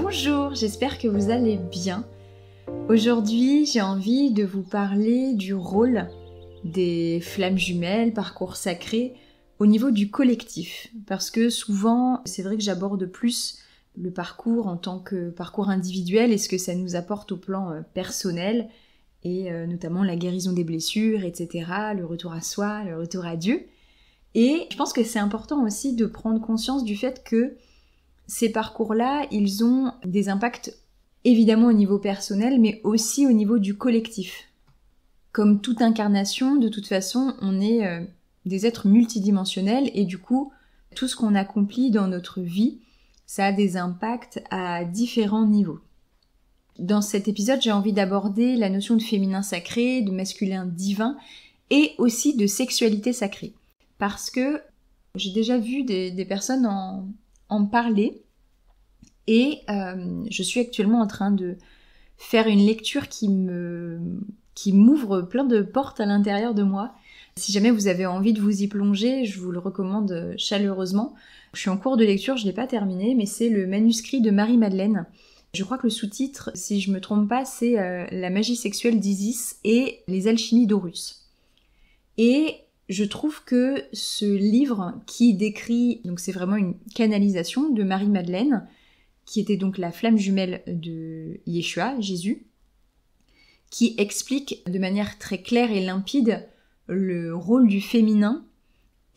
Bonjour, j'espère que vous allez bien. Aujourd'hui, j'ai envie de vous parler du rôle des flammes jumelles, parcours sacrés, au niveau du collectif. Parce que souvent, c'est vrai que j'aborde plus le parcours en tant que parcours individuel et ce que ça nous apporte au plan personnel, et notamment la guérison des blessures, etc., le retour à soi, le retour à Dieu. Et je pense que c'est important aussi de prendre conscience du fait que ces parcours-là, ils ont des impacts évidemment au niveau personnel, mais aussi au niveau du collectif. Comme toute incarnation, de toute façon, on est des êtres multidimensionnels et du coup, tout ce qu'on accomplit dans notre vie, ça a des impacts à différents niveaux. Dans cet épisode, j'ai envie d'aborder la notion de féminin sacré, de masculin divin et aussi de sexualité sacrée. Parce que j'ai déjà vu des personnes en parler et je suis actuellement en train de faire une lecture qui m'ouvre plein de portes à l'intérieur de moi. Si jamais vous avez envie de vous y plonger, je vous le recommande chaleureusement. Je suis en cours de lecture, je ne l'ai pas terminé, mais c'est le manuscrit de Marie-Madeleine. Je crois que le sous-titre, si je me trompe pas, c'est La magie sexuelle d'Isis et les alchimies d'Horus. Et je trouve que ce livre qui décrit, donc c'est vraiment une canalisation de Marie-Madeleine, qui était donc la flamme jumelle de Yeshua, Jésus, qui explique de manière très claire et limpide le rôle du féminin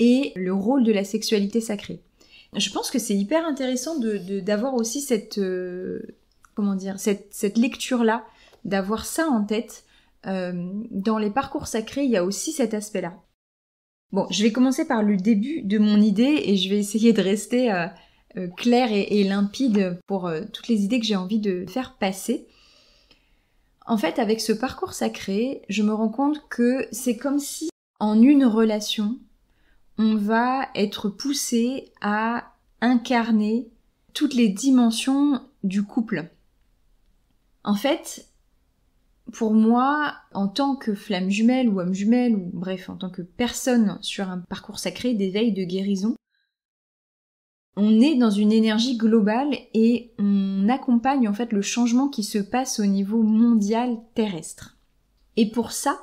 et le rôle de la sexualité sacrée. Je pense que c'est hyper intéressant d'avoir aussi cette lecture-là, d'avoir ça en tête. Dans les parcours sacrés, il y a aussi cet aspect-là. Bon, je vais commencer par le début de mon idée et je vais essayer de rester claire et limpide pour toutes les idées que j'ai envie de faire passer. En fait, avec ce parcours sacré, je me rends compte que c'est comme si, en une relation, on va être poussé à incarner toutes les dimensions du couple. En fait, pour moi, en tant que flamme jumelle ou homme jumelle, ou bref, en tant que personne sur un parcours sacré d'éveil, de guérison, on est dans une énergie globale et on accompagne en fait le changement qui se passe au niveau mondial terrestre. Et pour ça,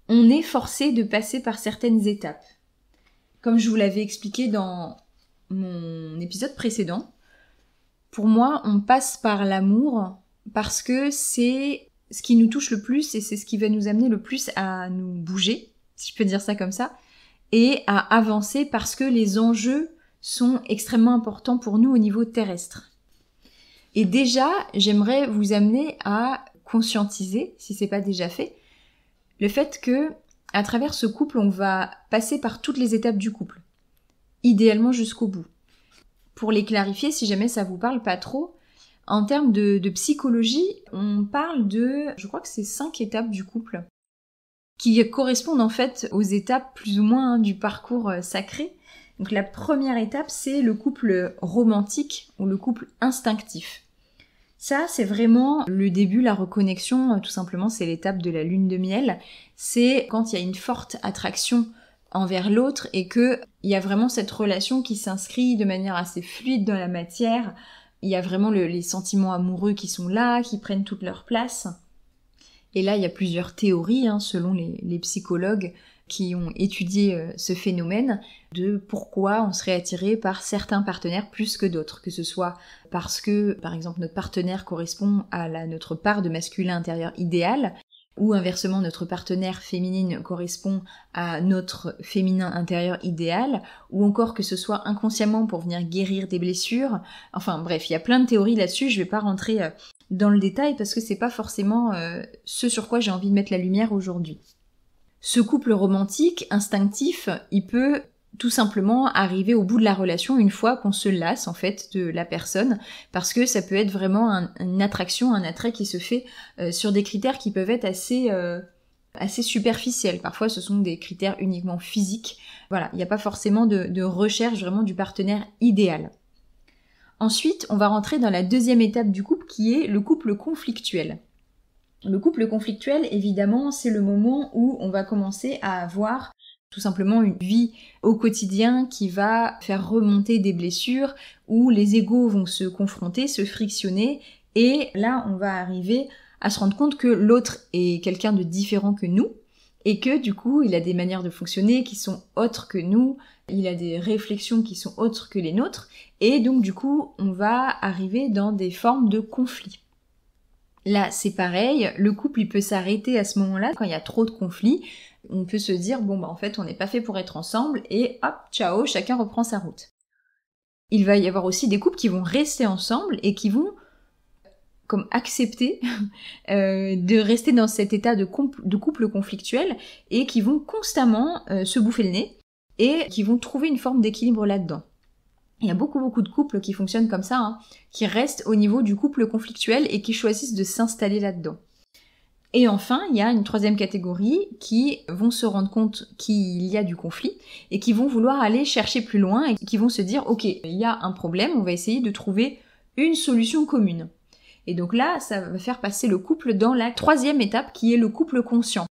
on est forcé de passer par certaines étapes. Comme je vous l'avais expliqué dans mon épisode précédent, pour moi, on passe par l'amour parce que c'est ce qui nous touche le plus et c'est ce qui va nous amener le plus à nous bouger, si je peux dire ça comme ça, et à avancer parce que les enjeux sont extrêmement importants pour nous au niveau terrestre. Et déjà, j'aimerais vous amener à conscientiser, si c'est pas déjà fait, le fait que, à travers ce couple, on va passer par toutes les étapes du couple. Idéalement jusqu'au bout. Pour les clarifier, si jamais ça vous parle pas trop, en termes de psychologie, on parle de, je crois que c'est 5 étapes du couple, qui correspondent en fait aux étapes plus ou moins du parcours sacré. Donc la première étape, c'est le couple romantique ou le couple instinctif. Ça, c'est vraiment le début, la reconnexion, tout simplement, c'est l'étape de la lune de miel. C'est quand il y a une forte attraction envers l'autre et que il y a vraiment cette relation qui s'inscrit de manière assez fluide dans la matière. Il y a vraiment les sentiments amoureux qui sont là, qui prennent toute leur place. Et là, il y a plusieurs théories, selon les psychologues qui ont étudié ce phénomène, de pourquoi on serait attiré par certains partenaires plus que d'autres. Que ce soit parce que, par exemple, notre partenaire correspond à notre part de masculin intérieur idéal, ou inversement, notre partenaire féminine correspond à notre féminin intérieur idéal, ou encore que ce soit inconsciemment pour venir guérir des blessures. Enfin bref, il y a plein de théories là-dessus, je vais pas rentrer dans le détail parce que c'est pas forcément ce sur quoi j'ai envie de mettre la lumière aujourd'hui. Ce couple romantique, instinctif, il peut tout simplement arriver au bout de la relation une fois qu'on se lasse en fait de la personne, parce que ça peut être vraiment une attraction, un attrait qui se fait sur des critères qui peuvent être assez superficiels. Parfois ce sont des critères uniquement physiques. Voilà, il n'y a pas forcément de recherche vraiment du partenaire idéal. Ensuite, on va rentrer dans la deuxième étape du couple qui est le couple conflictuel. Le couple conflictuel, évidemment, c'est le moment où on va commencer à avoir tout simplement une vie au quotidien qui va faire remonter des blessures, où les égos vont se confronter, se frictionner, et là on va arriver à se rendre compte que l'autre est quelqu'un de différent que nous, et que du coup il a des manières de fonctionner qui sont autres que nous, il a des réflexions qui sont autres que les nôtres, et donc du coup on va arriver dans des formes de conflits. Là c'est pareil, le couple il peut s'arrêter à ce moment-là, quand il y a trop de conflits, on peut se dire bon bah en fait on n'est pas fait pour être ensemble, et hop, ciao, chacun reprend sa route. Il va y avoir aussi des couples qui vont rester ensemble et qui vont comme accepter de rester dans cet état de couple conflictuel et qui vont constamment se bouffer le nez et qui vont trouver une forme d'équilibre là-dedans. Il y a beaucoup de couples qui fonctionnent comme ça, hein, qui restent au niveau du couple conflictuel et qui choisissent de s'installer là-dedans. Et enfin, il y a une troisième catégorie qui vont se rendre compte qu'il y a du conflit et qui vont vouloir aller chercher plus loin et qui vont se dire « Ok, il y a un problème, on va essayer de trouver une solution commune ». Et donc là, ça va faire passer le couple dans la troisième étape qui est le couple conscient.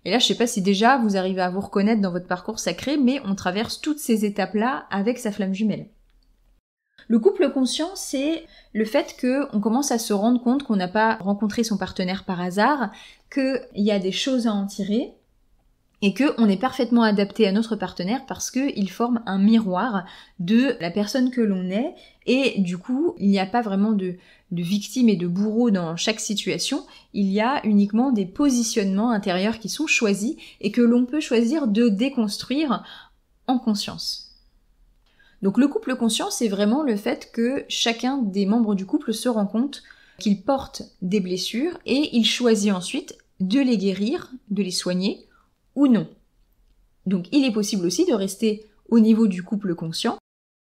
Et là, je sais pas si déjà vous arrivez à vous reconnaître dans votre parcours sacré, mais on traverse toutes ces étapes-là avec sa flamme jumelle. Le couple conscient, c'est le fait qu'on commence à se rendre compte qu'on n'a pas rencontré son partenaire par hasard, qu'il y a des choses à en tirer, et qu'on est parfaitement adapté à notre partenaire parce qu'il forme un miroir de la personne que l'on est, et du coup, il n'y a pas vraiment de victime et de bourreau dans chaque situation, il y a uniquement des positionnements intérieurs qui sont choisis et que l'on peut choisir de déconstruire en conscience. Donc le couple conscient, c'est vraiment le fait que chacun des membres du couple se rend compte qu'il porte des blessures et il choisit ensuite de les guérir, de les soigner ou non. Donc il est possible aussi de rester au niveau du couple conscient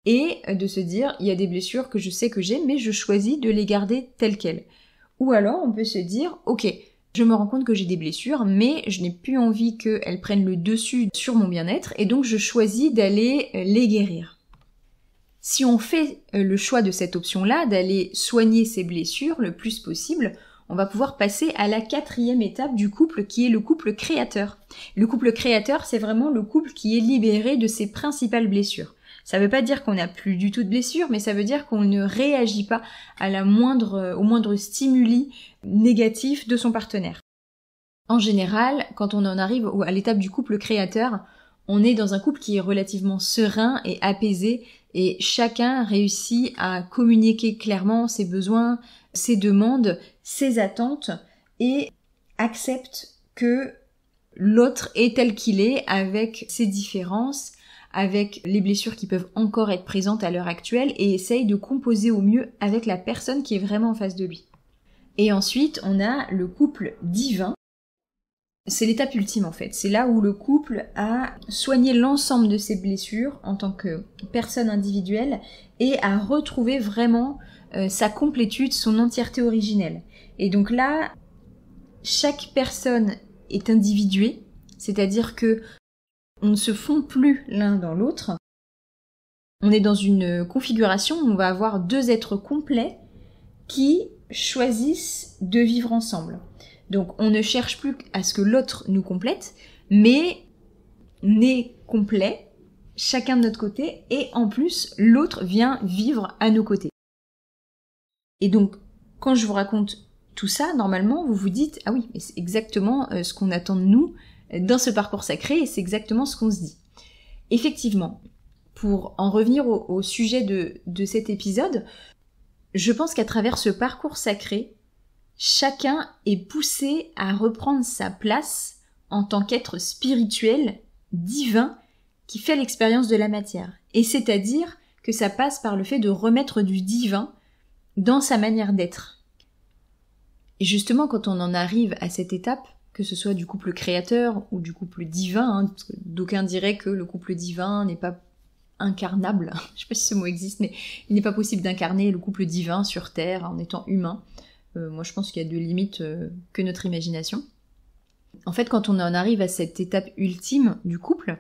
et de se dire il y a des blessures que je sais que j'ai mais je choisis de les garder telles quelles. Ou alors on peut se dire ok, je me rends compte que j'ai des blessures mais je n'ai plus envie qu'elles prennent le dessus sur mon bien-être et donc je choisis d'aller les guérir. Si on fait le choix de cette option-là, d'aller soigner ses blessures le plus possible, on va pouvoir passer à la quatrième étape du couple qui est le couple créateur. Le couple créateur, c'est vraiment le couple qui est libéré de ses principales blessures. Ça veut pas dire qu'on n'a plus du tout de blessures, mais ça veut dire qu'on ne réagit pas au moindre stimuli négatif de son partenaire. En général, quand on en arrive à l'étape du couple créateur, on est dans un couple qui est relativement serein et apaisé et chacun réussit à communiquer clairement ses besoins, ses demandes, ses attentes et accepte que l'autre est tel qu'il est avec ses différences, avec les blessures qui peuvent encore être présentes à l'heure actuelle et essaye de composer au mieux avec la personne qui est vraiment en face de lui. Et ensuite, on a le couple divin. C'est l'étape ultime en fait, c'est là où le couple a soigné l'ensemble de ses blessures en tant que personne individuelle et a retrouvé vraiment sa complétude, son entièreté originelle. Et donc là, chaque personne est individuée, c'est-à-dire que on ne se fond plus l'un dans l'autre. On est dans une configuration où on va avoir deux êtres complets qui choisissent de vivre ensemble. Donc on ne cherche plus à ce que l'autre nous complète, mais on est complet, chacun de notre côté, et en plus l'autre vient vivre à nos côtés. Et donc quand je vous raconte tout ça, normalement vous vous dites « Ah oui, mais c'est exactement ce qu'on attend de nous dans ce parcours sacré, et c'est exactement ce qu'on se dit. » Effectivement, pour en revenir au sujet de cet épisode, je pense qu'à travers ce parcours sacré, chacun est poussé à reprendre sa place en tant qu'être spirituel, divin, qui fait l'expérience de la matière. Et c'est-à-dire que ça passe par le fait de remettre du divin dans sa manière d'être. Et justement, quand on en arrive à cette étape, que ce soit du couple créateur ou du couple divin, parce que d'aucuns diraient que le couple divin n'est pas incarnable, je sais pas si ce mot existe, mais il n'est pas possible d'incarner le couple divin sur Terre en étant humain. Moi je pense qu'il y a de limites que notre imagination. En fait, quand on en arrive à cette étape ultime du couple,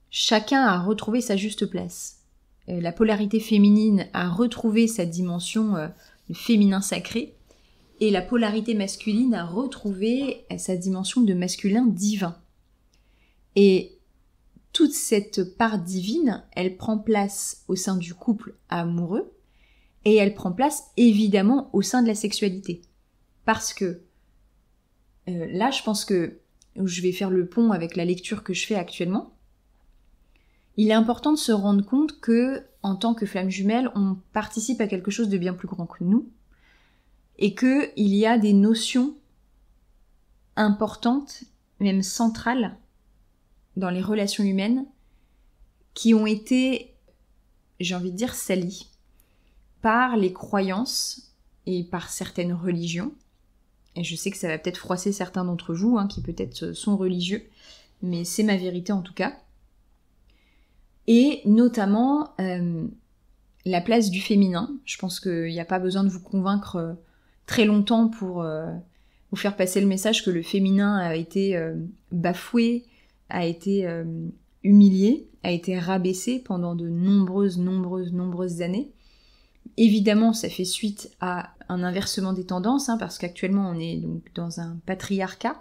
chacun a retrouvé sa juste place. La polarité féminine a retrouvé sa dimension de féminin sacré, et la polarité masculine a retrouvé sa dimension de masculin divin. Et toute cette part divine, elle prend place au sein du couple amoureux et elle prend place évidemment au sein de la sexualité. Parce que là, je pense que je vais faire le pont avec la lecture que je fais actuellement. Il est important de se rendre compte que, en tant que flamme jumelle, on participe à quelque chose de bien plus grand que nous et qu'il y a des notions importantes, même centrales, dans les relations humaines qui ont été, j'ai envie de dire, salies par les croyances et par certaines religions. Et je sais que ça va peut-être froisser certains d'entre vous, qui peut-être sont religieux, mais c'est ma vérité en tout cas. Et notamment la place du féminin. Je pense qu'il n'y a pas besoin de vous convaincre très longtemps pour vous faire passer le message que le féminin a été bafoué, a été humilié, a été rabaissé pendant de nombreuses années. Évidemment, ça fait suite à un inversement des tendances, parce qu'actuellement on est donc dans un patriarcat.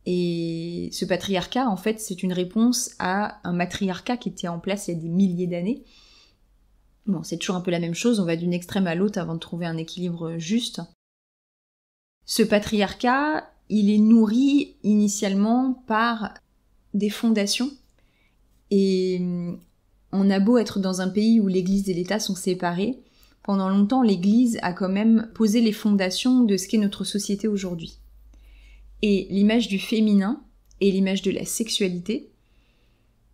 Et ce patriarcat, en fait, c'est une réponse à un matriarcat qui était en place il y a des milliers d'années. Bon, c'est toujours un peu la même chose, on va d'une extrême à l'autre avant de trouver un équilibre juste. Ce patriarcat, il est nourri initialement par des fondations. Et on a beau être dans un pays où l'Église et l'État sont séparés, pendant longtemps l'Église a quand même posé les fondations de ce qu'est notre société aujourd'hui. Et l'image du féminin et l'image de la sexualité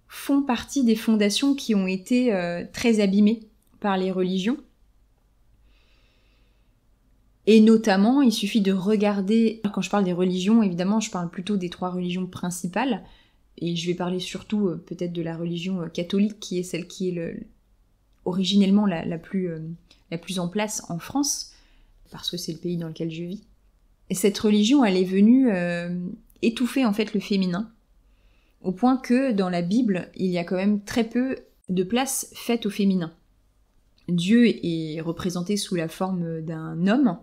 font partie des fondations qui ont été très abîmées par les religions. Et notamment, il suffit de regarder, quand je parle des religions, évidemment, je parle plutôt des 3 religions principales, et je vais parler surtout peut-être de la religion catholique, qui est celle qui est originellement la plus en place en France, parce que c'est le pays dans lequel je vis. Et cette religion, elle est venue étouffer en fait le féminin, au point que dans la Bible, il y a quand même très peu de place faite au féminin. Dieu est représenté sous la forme d'un homme,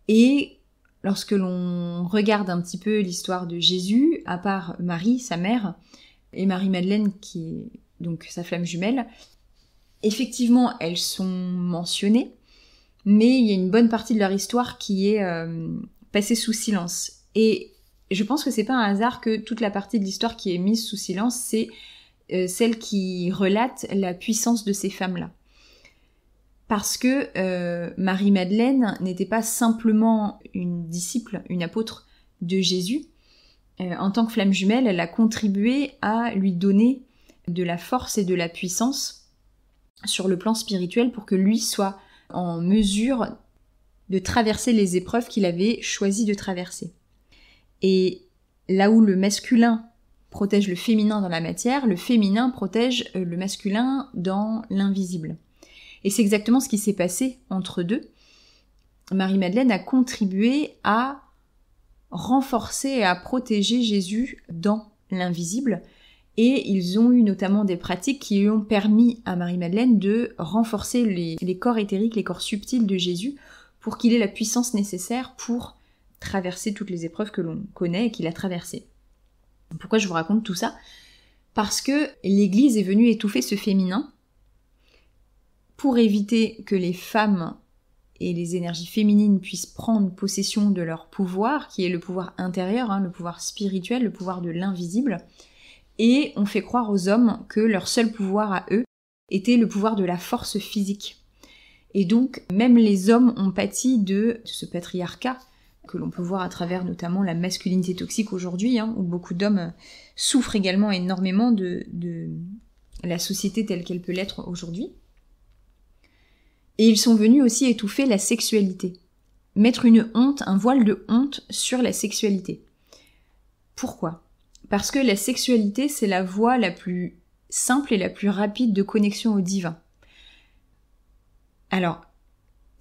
et lorsque l'on regarde un petit peu l'histoire de Jésus, à part Marie, sa mère, et Marie-Madeleine, qui est donc sa flamme jumelle, effectivement, elles sont mentionnées, mais il y a une bonne partie de leur histoire qui est passée sous silence. Et je pense que c'est pas un hasard que toute la partie de l'histoire qui est mise sous silence, c'est celle qui relate la puissance de ces femmes-là. Parce que Marie-Madeleine n'était pas simplement une disciple, une apôtre de Jésus. En tant que flamme jumelle, elle a contribué à lui donner de la force et de la puissance sur le plan spirituel pour que lui soit en mesure de traverser les épreuves qu'il avait choisi de traverser. Et là où le masculin protège le féminin dans la matière, le féminin protège le masculin dans l'invisible. Et c'est exactement ce qui s'est passé entre deux. Marie-Madeleine a contribué à renforcer et à protéger Jésus dans l'invisible. Et ils ont eu notamment des pratiques qui lui ont permis à Marie-Madeleine de renforcer les corps éthériques, les corps subtils de Jésus, pour qu'il ait la puissance nécessaire pour traverser toutes les épreuves que l'on connaît et qu'il a traversées. Pourquoi je vous raconte tout ça ? Parce que l'Église est venue étouffer ce féminin pour éviter que les femmes et les énergies féminines puissent prendre possession de leur pouvoir, qui est le pouvoir intérieur, le pouvoir spirituel, le pouvoir de l'invisible. Et on fait croire aux hommes que leur seul pouvoir à eux était le pouvoir de la force physique. Et donc, même les hommes ont pâti de ce patriarcat que l'on peut voir à travers notamment la masculinité toxique aujourd'hui, où beaucoup d'hommes souffrent également énormément de la société telle qu'elle peut l'être aujourd'hui. Et ils sont venus aussi étouffer la sexualité, mettre une honte, un voile de honte sur la sexualité. Pourquoi ? Parce que la sexualité, c'est la voie la plus simple et la plus rapide de connexion au divin. Alors,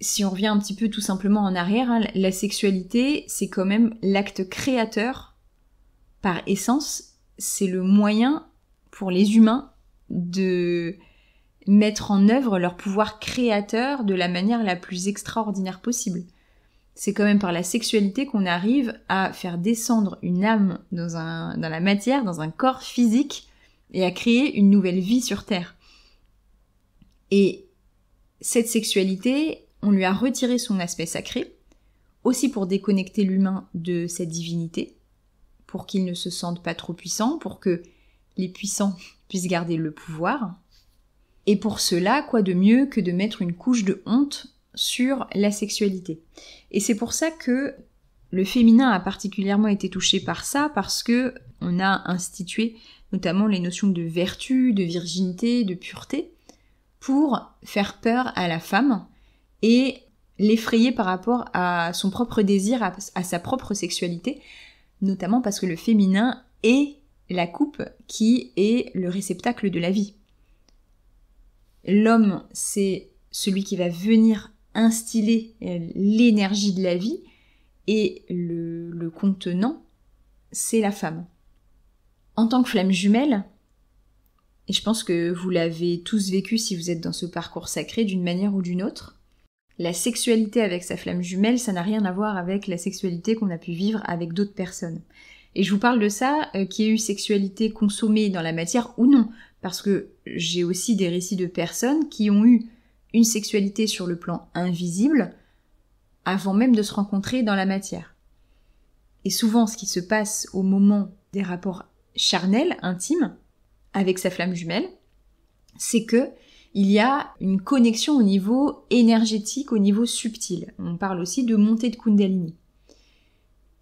si on revient un petit peu tout simplement en arrière, la sexualité, c'est quand même l'acte créateur par essence. C'est le moyen pour les humains de mettre en œuvre leur pouvoir créateur de la manière la plus extraordinaire possible. C'est quand même par la sexualité qu'on arrive à faire descendre une âme dans la matière, dans un corps physique, et à créer une nouvelle vie sur Terre. Et cette sexualité, on lui a retiré son aspect sacré, aussi pour déconnecter l'humain de cette divinité, pour qu'il ne se sente pas trop puissant, pour que les puissants puissent garder le pouvoir. Et pour cela, quoi de mieux que de mettre une couche de honte sur la sexualité. Et c'est pour ça que le féminin a particulièrement été touché par ça, parce que on a institué notamment les notions de vertu, de virginité, de pureté, pour faire peur à la femme et l'effrayer par rapport à son propre désir, à sa propre sexualité, notamment parce que le féminin est la coupe qui est le réceptacle de la vie. L'homme, c'est celui qui va venir instiller l'énergie de la vie, et le contenant, c'est la femme. En tant que flamme jumelle, et je pense que vous l'avez tous vécu si vous êtes dans ce parcours sacré d'une manière ou d'une autre, la sexualité avec sa flamme jumelle, ça n'a rien à voir avec la sexualité qu'on a pu vivre avec d'autres personnes. Et je vous parle de ça, qu'il y ait eu sexualité consommée dans la matière ou non, parce que j'ai aussi des récits de personnes qui ont eu une sexualité sur le plan invisible avant même de se rencontrer dans la matière. Et souvent, ce qui se passe au moment des rapports charnels, intimes, avec sa flamme jumelle, c'est que il y a une connexion au niveau énergétique, au niveau subtil. On parle aussi de montée de Kundalini.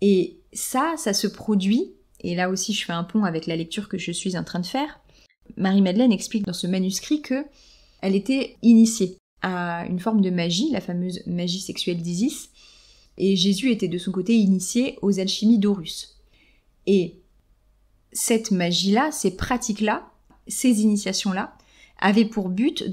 Et ça se produit, et là aussi je fais un pont avec la lecture que je suis en train de faire. Marie-Madeleine explique dans ce manuscrit que elle était initiée à une forme de magie, la fameuse magie sexuelle d'Isis, et Jésus était de son côté initié aux alchimies d'Horus. Et cette magie-là, ces pratiques-là, ces initiations-là, avaient pour but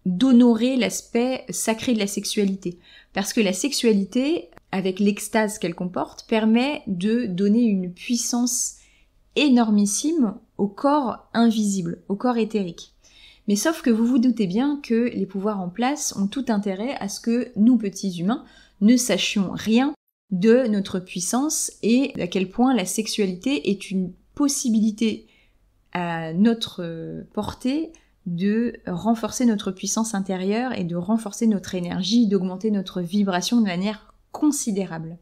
d'honorer l'aspect sacré de la sexualité. Parce que la sexualité, avec l'extase qu'elle comporte, permet de donner une puissance énormissime au corps invisible, au corps éthérique. Mais sauf que vous vous doutez bien que les pouvoirs en place ont tout intérêt à ce que nous, petits humains, ne sachions rien de notre puissance et à quel point la sexualité est une possibilité à notre portée de renforcer notre puissance intérieure et de renforcer notre énergie, d'augmenter notre vibration de manière considérable.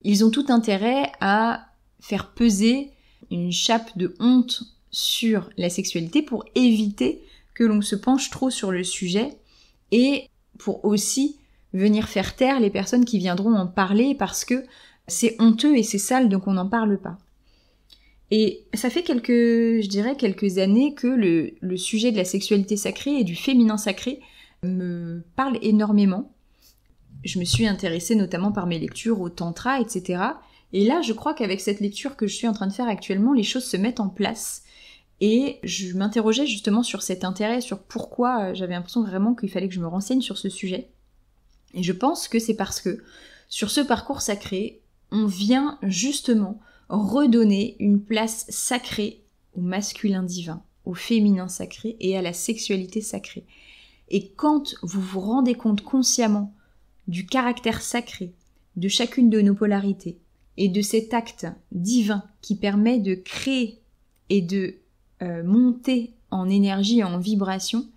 Ils ont tout intérêt à faire peser une chape de honte sur la sexualité pour éviter que l'on se penche trop sur le sujet et pour aussi venir faire taire les personnes qui viendront en parler parce que c'est honteux et c'est sale donc on n'en parle pas. Et ça fait quelques années que le sujet de la sexualité sacrée et du féminin sacré me parle énormément. Je me suis intéressée notamment par mes lectures au tantra, etc. Et là, je crois qu'avec cette lecture que je suis en train de faire actuellement, les choses se mettent en place. Et je m'interrogeais justement sur cet intérêt, sur pourquoi j'avais l'impression vraiment qu'il fallait que je me renseigne sur ce sujet. Et je pense que c'est parce que sur ce parcours sacré, on vient justement redonner une place sacrée au masculin divin, au féminin sacré et à la sexualité sacrée. Et quand vous vous rendez compte consciemment du caractère sacré de chacune de nos polarités et de cet acte divin qui permet de créer et de monter en énergie et en vibration,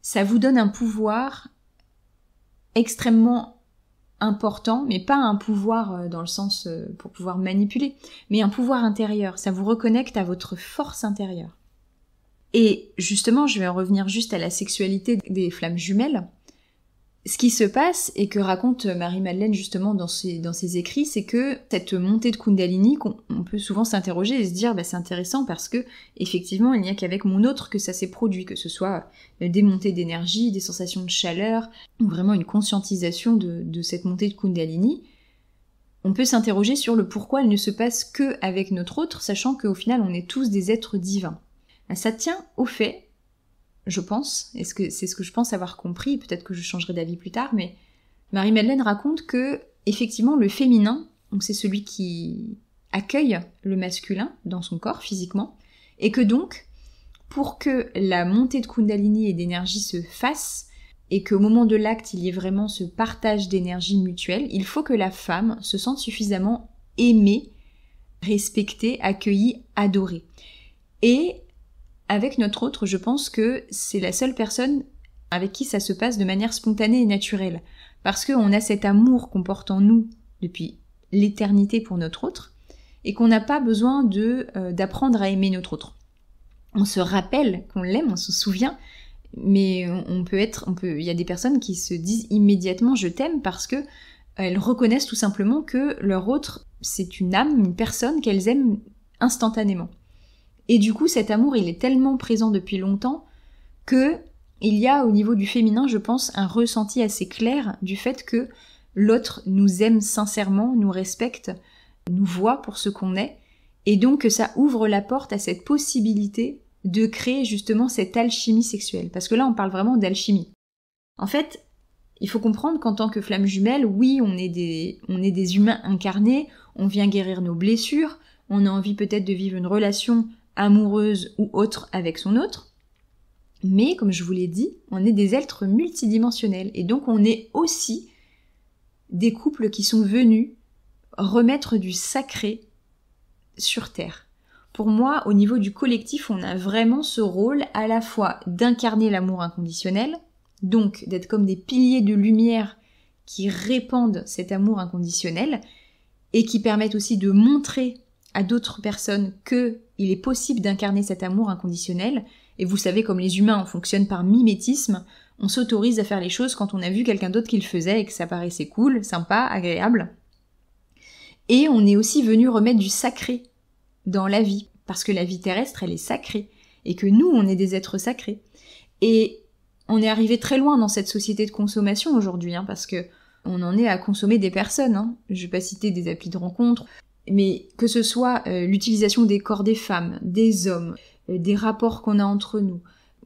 ça vous donne un pouvoir extrêmement important, mais pas un pouvoir dans le sens pour pouvoir manipuler, mais un pouvoir intérieur. Ça vous reconnecte à votre force intérieure. Et justement, je vais en revenir juste à la sexualité des flammes jumelles. Ce qui se passe, et que raconte Marie-Madeleine justement dans ses écrits, c'est que cette montée de Kundalini, on peut souvent s'interroger et se dire c'est intéressant parce que effectivement il n'y a qu'avec mon autre que ça s'est produit, que ce soit des montées d'énergie, des sensations de chaleur, ou vraiment une conscientisation de cette montée de Kundalini. On peut s'interroger sur le pourquoi elle ne se passe que avec notre autre, sachant qu'au final on est tous des êtres divins. Ça tient au fait, je pense, et c'est ce que je pense avoir compris, peut-être que je changerai d'avis plus tard, mais Marie-Madeleine raconte que, effectivement, le féminin, donc c'est celui qui accueille le masculin dans son corps, physiquement, et que donc, pour que la montée de Kundalini et d'énergie se fasse, et qu'au moment de l'acte, il y ait vraiment ce partage d'énergie mutuelle, il faut que la femme se sente suffisamment aimée respecté, accueilli, adoré. Et avec notre autre, je pense que c'est la seule personne avec qui ça se passe de manière spontanée et naturelle. Parce qu'on a cet amour qu'on porte en nous depuis l'éternité pour notre autre, et qu'on n'a pas besoin d'apprendre à aimer notre autre. On se rappelle qu'on l'aime, on se souvient, mais il y a des personnes qui se disent immédiatement je t'aime parce que elles reconnaissent tout simplement que leur autre, c'est une âme, une personne qu'elles aiment instantanément. Et du coup, cet amour, il est tellement présent depuis longtemps que il y a au niveau du féminin, je pense, un ressenti assez clair du fait que l'autre nous aime sincèrement, nous respecte, nous voit pour ce qu'on est, et donc que ça ouvre la porte à cette possibilité de créer justement cette alchimie sexuelle. Parce que là, on parle vraiment d'alchimie. En fait, il faut comprendre qu'en tant que flamme jumelle, oui, on est des humains incarnés, on vient guérir nos blessures, on a envie peut-être de vivre une relation amoureuse ou autre avec son autre, mais comme je vous l'ai dit, on est des êtres multidimensionnels, et donc on est aussi des couples qui sont venus remettre du sacré sur Terre. Pour moi, au niveau du collectif, on a vraiment ce rôle à la fois d'incarner l'amour inconditionnel, donc d'être comme des piliers de lumière qui répandent cet amour inconditionnel et qui permettent aussi de montrer à d'autres personnes que il est possible d'incarner cet amour inconditionnel. Et vous savez, comme les humains, on fonctionne par mimétisme, on s'autorise à faire les choses quand on a vu quelqu'un d'autre qui le faisait et que ça paraissait cool, sympa, agréable. Et on est aussi venu remettre du sacré dans la vie, parce que la vie terrestre, elle est sacrée, et que nous, on est des êtres sacrés. Et on est arrivé très loin dans cette société de consommation aujourd'hui, parce que on en est à consommer des personnes. Je vais pas citer des applis de rencontres, mais que ce soit l'utilisation des corps des femmes, des hommes, des rapports qu'on a entre nous.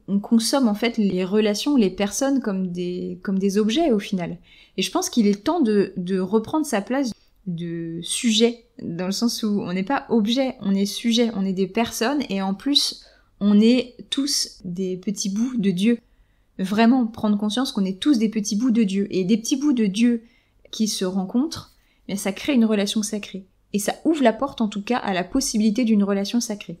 On consomme en fait les relations, les personnes comme des objets au final. Et je pense qu'il est temps de reprendre sa place de sujet, dans le sens où on n'est pas objet, on est sujet, on est des personnes, et en plus on est tous des petits bouts de Dieu. Vraiment prendre conscience qu'on est tous des petits bouts de Dieu, et des petits bouts de Dieu qui se rencontrent, mais ça crée une relation sacrée. Et ça ouvre la porte en tout cas à la possibilité d'une relation sacrée.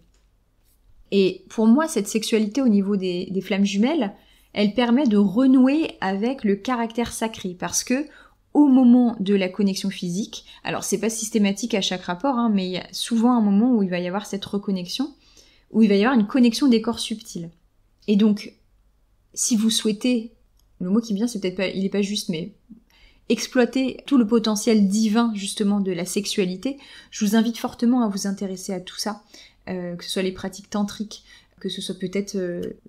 Et pour moi, cette sexualité au niveau des flammes jumelles, elle permet de renouer avec le caractère sacré, parce que au moment de la connexion physique, alors c'est pas systématique à chaque rapport, mais il y a souvent un moment où il va y avoir cette reconnexion, où il va y avoir une connexion des corps subtils. Et donc, si vous souhaitez, le mot qui me vient, c'est peut-être pas, il est pas juste, mais exploiter tout le potentiel divin justement de la sexualité, je vous invite fortement à vous intéresser à tout ça, que ce soit les pratiques tantriques, que ce soit peut-être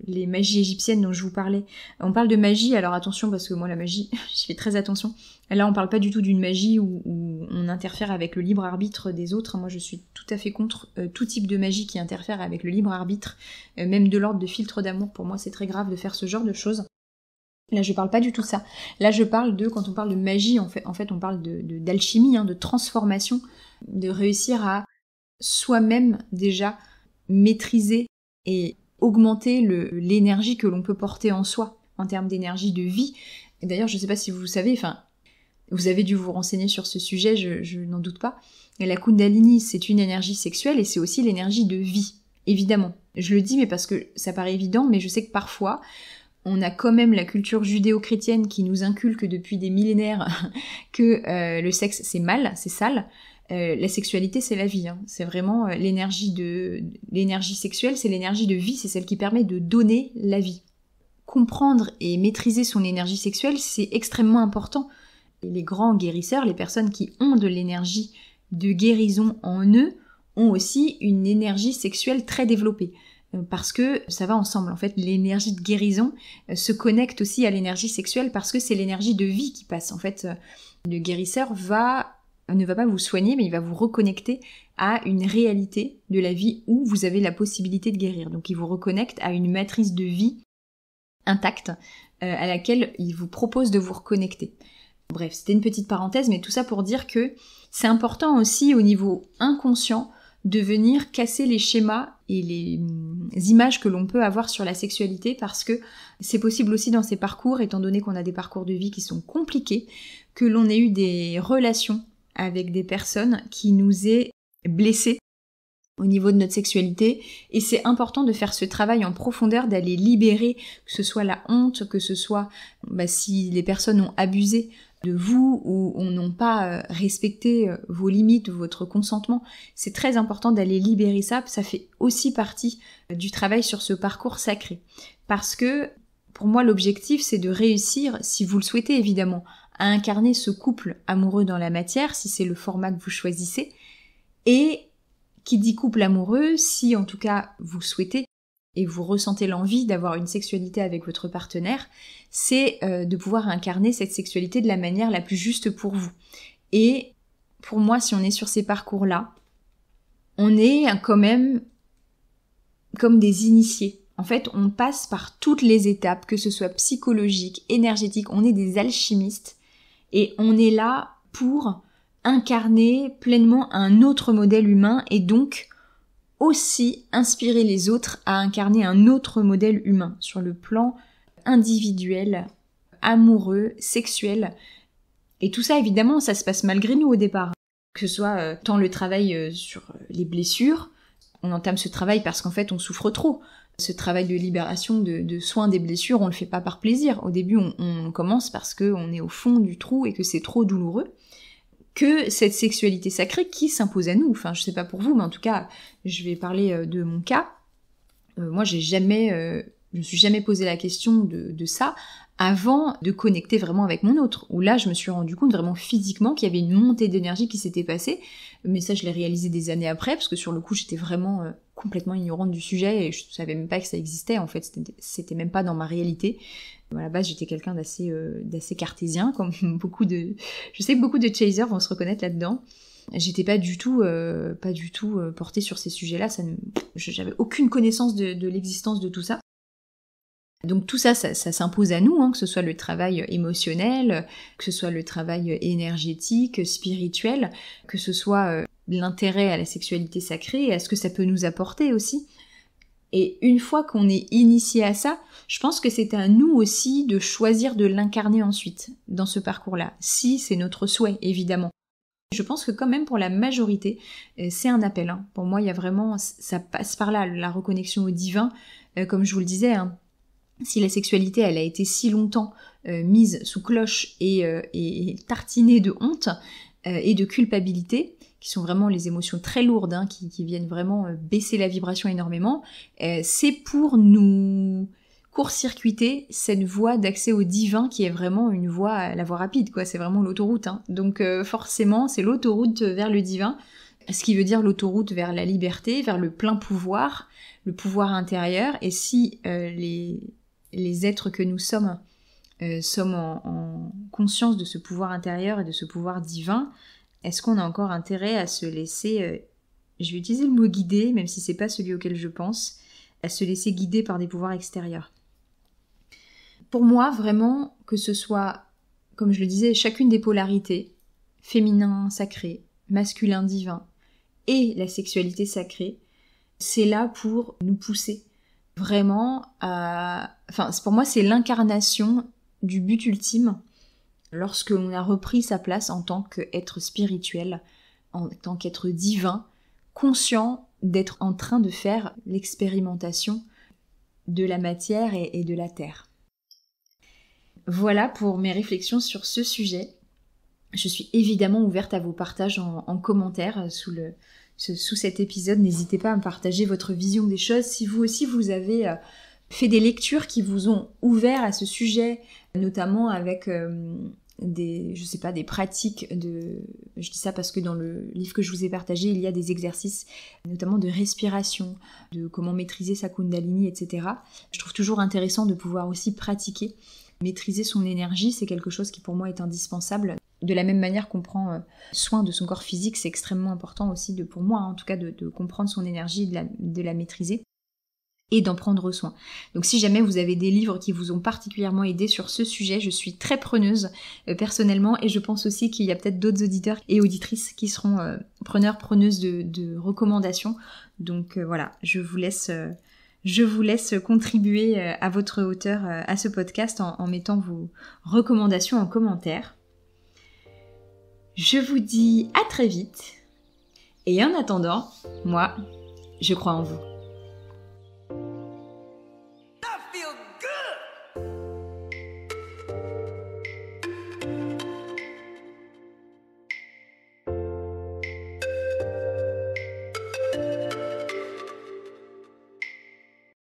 les magies égyptiennes dont je vous parlais. On parle de magie, alors attention, parce que moi la magie, je fais très attention. Là on parle pas du tout d'une magie où on interfère avec le libre arbitre des autres. Moi je suis tout à fait contre tout type de magie qui interfère avec le libre arbitre, même de l'ordre de filtre d'amour. Pour moi c'est très grave de faire ce genre de choses. Là je parle pas du tout de ça. Là je parle quand on parle de magie, en fait on parle d'alchimie, de transformation, de réussir à soi-même déjà maîtriser et augmenter l'énergie que l'on peut porter en soi, en termes d'énergie de vie. Et d'ailleurs, je sais pas si vous savez, vous avez dû vous renseigner sur ce sujet, je n'en doute pas. Et la Kundalini, c'est une énergie sexuelle et c'est aussi l'énergie de vie, évidemment. Je le dis, mais parce que ça paraît évident, mais je sais que parfois, on a quand même la culture judéo-chrétienne qui nous inculque depuis des millénaires que le sexe, c'est mal, c'est sale. La sexualité, c'est la vie. C'est vraiment l'énergie sexuelle, c'est l'énergie de vie, c'est celle qui permet de donner la vie. Comprendre et maîtriser son énergie sexuelle, c'est extrêmement important. Et les grands guérisseurs, les personnes qui ont de l'énergie de guérison en eux, ont aussi une énergie sexuelle très développée. Parce que ça va ensemble. En fait, l'énergie de guérison se connecte aussi à l'énergie sexuelle parce que c'est l'énergie de vie qui passe. En fait, le guérisseur ne va pas vous soigner, mais il va vous reconnecter à une réalité de la vie où vous avez la possibilité de guérir. Donc il vous reconnecte à une matrice de vie intacte à laquelle il vous propose de vous reconnecter. Bref, c'était une petite parenthèse, mais tout ça pour dire que c'est important aussi au niveau inconscient de venir casser les schémas et les images que l'on peut avoir sur la sexualité, parce que c'est possible aussi dans ces parcours, étant donné qu'on a des parcours de vie qui sont compliqués, que l'on ait eu des relations avec des personnes qui nous aient blessés au niveau de notre sexualité, et c'est important de faire ce travail en profondeur, d'aller libérer, que ce soit la honte, que ce soit si les personnes ont abusé de vous ou n'ont pas respecté vos limites ou votre consentement. C'est très important d'aller libérer ça fait aussi partie du travail sur ce parcours sacré. Parce que pour moi l'objectif c'est de réussir, si vous le souhaitez évidemment, à incarner ce couple amoureux dans la matière, si c'est le format que vous choisissez, et qui dit couple amoureux, si en tout cas vous souhaitez et vous ressentez l'envie d'avoir une sexualité avec votre partenaire, c'est de pouvoir incarner cette sexualité de la manière la plus juste pour vous. Et pour moi, si on est sur ces parcours-là, on est quand même comme des initiés. En fait, on passe par toutes les étapes, que ce soit psychologique, énergétique, on est des alchimistes et on est là pour incarner pleinement un autre modèle humain et donc aussi inspirer les autres à incarner un autre modèle humain sur le plan individuel, amoureux, sexuel. Et tout ça, évidemment, ça se passe malgré nous au départ. Que ce soit tant le travail sur les blessures, on entame ce travail parce qu'en fait on souffre trop. Ce travail de libération, de soins des blessures, on le fait pas par plaisir. Au début, on commence parce qu'on est au fond du trou et que c'est trop douloureux. Que cette sexualité sacrée qui s'impose à nous. Enfin, je sais pas pour vous, mais en tout cas, je vais parler de mon cas. Moi, je me suis jamais posé la question de ça avant de connecter vraiment avec mon autre. Où là, je me suis rendu compte vraiment physiquement qu'il y avait une montée d'énergie qui s'était passée. Mais ça, je l'ai réalisé des années après, parce que sur le coup, j'étais vraiment complètement ignorante du sujet et je savais même pas que ça existait. En fait, c'était même pas dans ma réalité. À la base, j'étais quelqu'un d'assez cartésien, comme je sais que beaucoup de chasers vont se reconnaître là-dedans. J'étais pas du tout portée sur ces sujets-là. J'avais aucune connaissance de l'existence de tout ça. Donc tout ça s'impose à nous, que ce soit le travail émotionnel, que ce soit le travail énergétique, spirituel, que ce soit l'intérêt à la sexualité sacrée et à ce que ça peut nous apporter aussi. Et une fois qu'on est initié à ça, je pense que c'est à nous aussi de choisir de l'incarner ensuite dans ce parcours-là, si c'est notre souhait, évidemment. Je pense que quand même pour la majorité, c'est un appel. Pour moi, il y a vraiment, ça passe par là, la reconnexion au divin, comme je vous le disais. Si la sexualité, elle a été si longtemps mise sous cloche et tartinée de honte et de culpabilité, qui sont vraiment les émotions très lourdes, qui viennent vraiment baisser la vibration énormément, c'est pour nous court-circuiter cette voie d'accès au divin qui est vraiment la voie rapide, quoi. C'est vraiment l'autoroute. Donc forcément, c'est l'autoroute vers le divin, ce qui veut dire l'autoroute vers la liberté, vers le plein pouvoir, le pouvoir intérieur. Et si les êtres que nous sommes en conscience de ce pouvoir intérieur et de ce pouvoir divin, est-ce qu'on a encore intérêt à se laisser, je vais utiliser le mot guider, même si c'est pas celui auquel je pense, à se laisser guider par des pouvoirs extérieurs? Pour moi, vraiment, que ce soit, comme je le disais, chacune des polarités, féminin sacré, masculin divin, et la sexualité sacrée, c'est là pour nous pousser vraiment à... Enfin, pour moi, c'est l'incarnation du but ultime lorsque l'on a repris sa place en tant qu'être spirituel, en tant qu'être divin, conscient d'être en train de faire l'expérimentation de la matière et de la terre. Voilà pour mes réflexions sur ce sujet. Je suis évidemment ouverte à vos partages en commentaire sous cet épisode. N'hésitez pas à me partager votre vision des choses. Si vous aussi vous avez fait des lectures qui vous ont ouvert à ce sujet, notamment avec des pratiques je dis ça parce que dans le livre que je vous ai partagé, il y a des exercices, notamment de respiration, de comment maîtriser sa Kundalini, etc. Je trouve toujours intéressant de pouvoir aussi pratiquer. Maîtriser son énergie, c'est quelque chose qui pour moi est indispensable. De la même manière qu'on prend soin de son corps physique, c'est extrêmement important aussi, pour moi en tout cas, de comprendre son énergie, de la maîtriser et d'en prendre soin. Donc si jamais vous avez des livres qui vous ont particulièrement aidé sur ce sujet, je suis très preneuse personnellement, et je pense aussi qu'il y a peut-être d'autres auditeurs et auditrices qui seront preneuses de recommandations. Donc voilà, je vous laisse contribuer à votre hauteur à ce podcast en mettant vos recommandations en commentaire. Je vous dis à très vite Et en attendant, moi, je crois en vous.